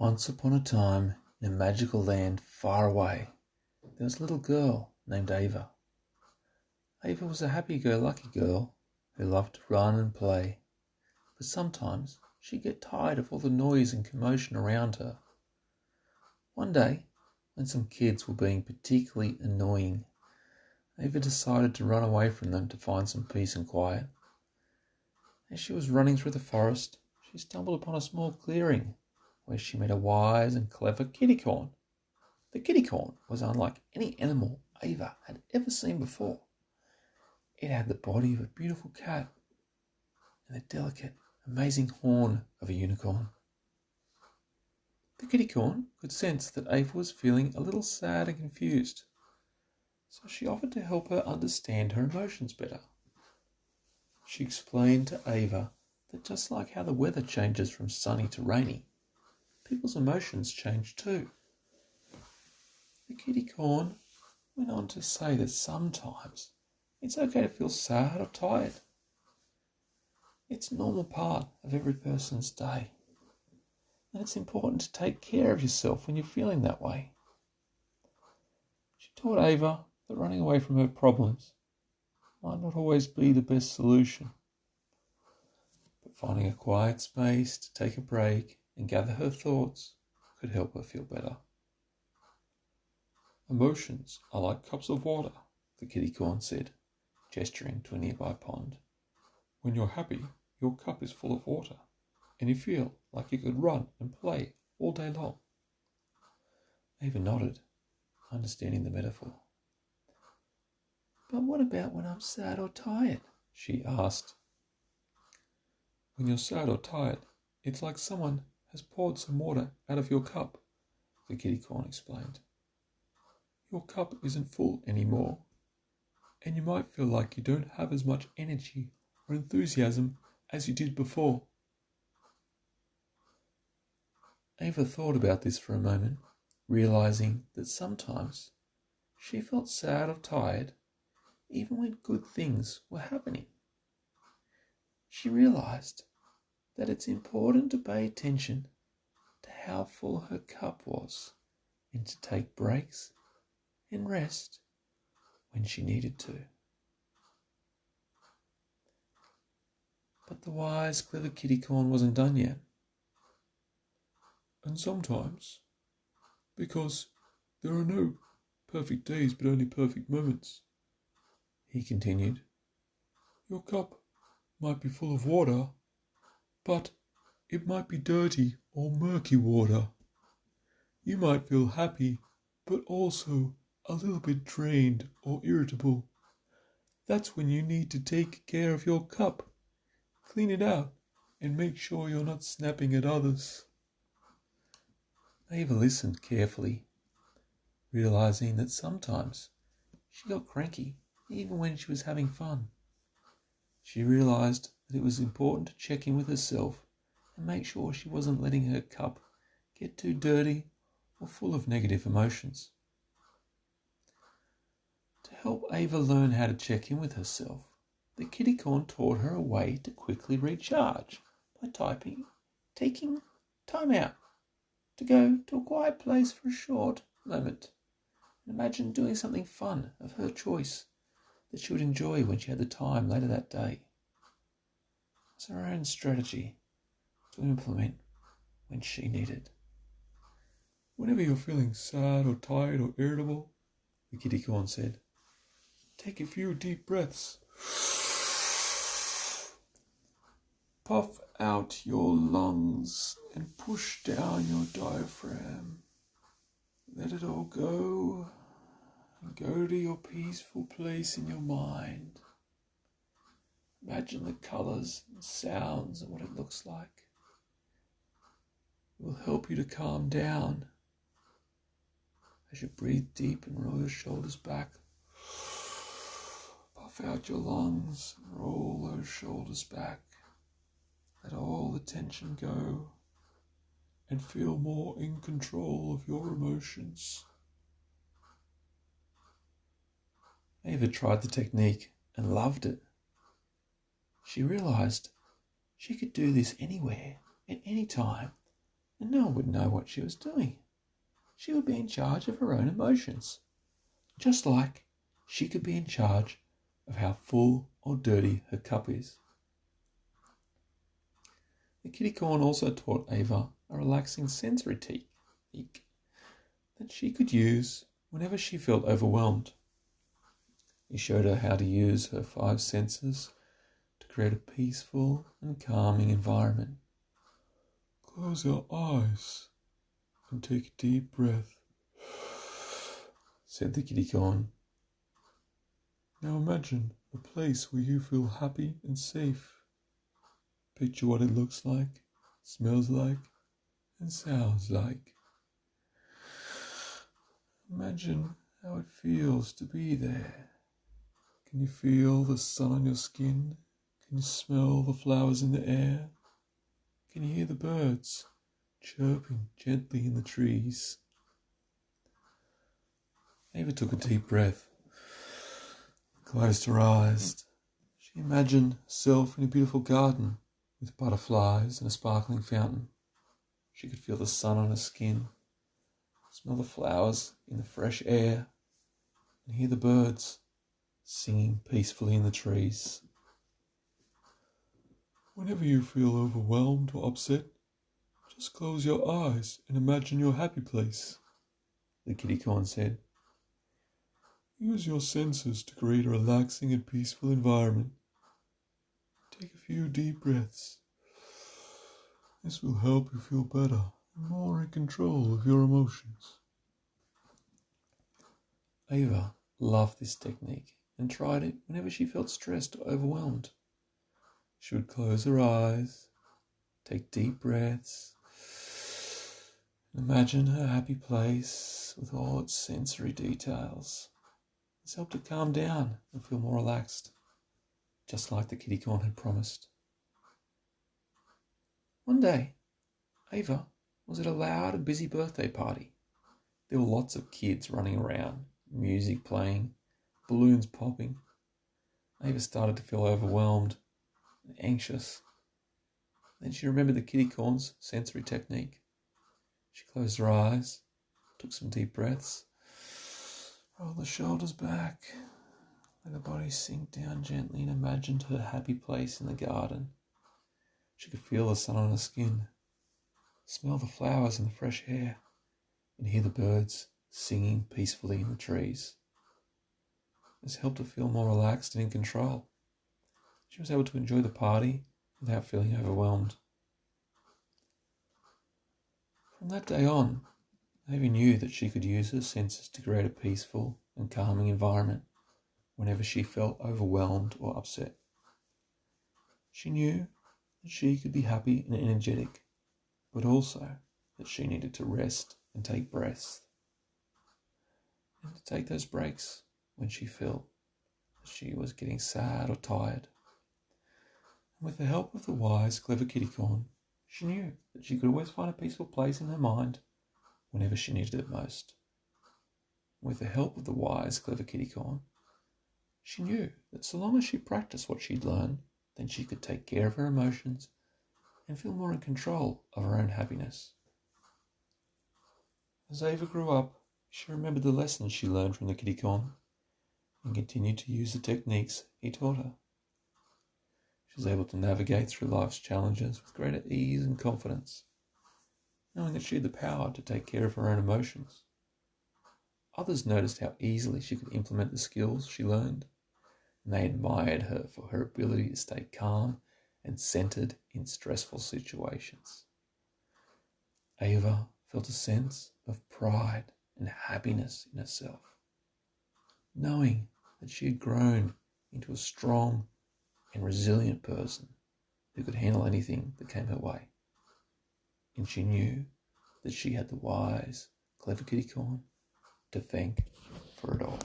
Once upon a time, in a magical land far away, there was a little girl named Ava. Ava was a happy-go-lucky girl who loved to run and play, but sometimes she'd get tired of all the noise and commotion around her. One day, when some kids were being particularly annoying, Ava decided to run away from them to find some peace and quiet. As she was running through the forest, she stumbled upon a small clearing where she met a wise and clever kitty-corn. The kitty-corn was unlike any animal Ava had ever seen before. It had the body of a beautiful cat and the delicate, amazing horn of a unicorn. The kitty-corn could sense that Ava was feeling a little sad and confused, so she offered to help her understand her emotions better. She explained to Ava that just like how the weather changes from sunny to rainy, people's emotions change too. The kitty-corn went on to say that sometimes it's okay to feel sad or tired. It's a normal part of every person's day, and it's important to take care of yourself when you're feeling that way. She taught Ava that running away from her problems might not always be the best solution, but finding a quiet space to take a break and gather her thoughts could help her feel better. Emotions are like cups of water, the kitty-corn said, gesturing to a nearby pond. When you're happy, your cup is full of water, and you feel like you could run and play all day long. Ava nodded, understanding the metaphor. But what about when I'm sad or tired? She asked. When you're sad or tired, it's like someone has poured some water out of your cup, the kitty-corn explained. Your cup isn't full anymore, and you might feel like you don't have as much energy or enthusiasm as you did before. Ava thought about this for a moment, realizing that sometimes she felt sad or tired even when good things were happening. She realized that it's important to pay attention to how full her cup was and to take breaks and rest when she needed to. But the wise, clever kitty-corn wasn't done yet. And sometimes, because there are no perfect days but only perfect moments, he continued, your cup might be full of water, but it might be dirty or murky water. You might feel happy, but also a little bit drained or irritable. That's when you need to take care of your cup, clean it out, and make sure you're not snapping at others. Ava listened carefully, realizing that sometimes she got cranky even when she was having fun. She realized that it was important to check in with herself and make sure she wasn't letting her cup get too dirty or full of negative emotions. To help Ava learn how to check in with herself, the kitty-corn taught her a way to quickly recharge by taking time out to go to a quiet place for a short moment and imagine doing something fun of her choice that she would enjoy when she had the time later that day. It's her own strategy to implement when she needed. Whenever you're feeling sad or tired or irritable, the kitty-corn said, take a few deep breaths. Puff out your lungs and push down your diaphragm. Let it all go and go to your peaceful place in your mind. Imagine the colours and sounds and what it looks like. It will help you to calm down as you breathe deep and roll your shoulders back. Puff out your lungs and roll those shoulders back. Let all the tension go and feel more in control of your emotions. Ava tried the technique and loved it. She realized she could do this anywhere, at any time, and no one would know what she was doing. She would be in charge of her own emotions, just like she could be in charge of how full or dirty her cup is. The kitty corn also taught Ava a relaxing sensory technique that she could use whenever she felt overwhelmed. He showed her how to use her 5 senses to create a peaceful and calming environment. Close your eyes and take a deep breath, said the kitty corn. Now imagine a place where you feel happy and safe. Picture what it looks like, smells like, and sounds like. Imagine how it feels to be there. Can you feel the sun on your skin? Can you smell the flowers in the air? Can you hear the birds chirping gently in the trees? Ava took a deep breath, closed her eyes. She imagined herself in a beautiful garden with butterflies and a sparkling fountain. She could feel the sun on her skin, smell the flowers in the fresh air, and hear the birds singing peacefully in the trees. Whenever you feel overwhelmed or upset, just close your eyes and imagine your happy place, the kitty corn said. Use your senses to create a relaxing and peaceful environment. Take a few deep breaths. This will help you feel better and more in control of your emotions. Ava loved this technique and tried it whenever she felt stressed or overwhelmed. She would close her eyes, take deep breaths, and imagine her happy place with all its sensory details. This helped her calm down and feel more relaxed, just like the kitty corn had promised. One day, Ava was at a loud and busy birthday party. There were lots of kids running around, music playing, balloons popping. Ava started to feel overwhelmed and anxious. Then she remembered the kitty corn's sensory technique. She closed her eyes, took some deep breaths, rolled the shoulders back, let her body sink down gently, and imagined her happy place in the garden. She could feel the sun on her skin, smell the flowers in the fresh air, and hear the birds singing peacefully in the trees. This helped her feel more relaxed and in control. She was able to enjoy the party without feeling overwhelmed. From that day on, Ava knew that she could use her senses to create a peaceful and calming environment whenever she felt overwhelmed or upset. She knew that she could be happy and energetic, but also that she needed to rest and take breaths, and to take those breaks when she felt that she was getting sad or tired. And with the help of the wise, clever kitty corn, she knew that she could always find a peaceful place in her mind whenever she needed it most. With the help of the wise, clever kitty corn, she knew that so long as she practiced what she'd learned, then she could take care of her emotions and feel more in control of her own happiness. As Ava grew up, she remembered the lessons she learned from the kitty corn and continued to use the techniques he taught her. She was able to navigate through life's challenges with greater ease and confidence, knowing that she had the power to take care of her own emotions. Others noticed how easily she could implement the skills she learned, and they admired her for her ability to stay calm and centered in stressful situations. Ava felt a sense of pride and happiness in herself, knowing that she had grown into a strong and resilient person who could handle anything that came her way. And she knew that she had the wise, clever kitty corn to thank for it all.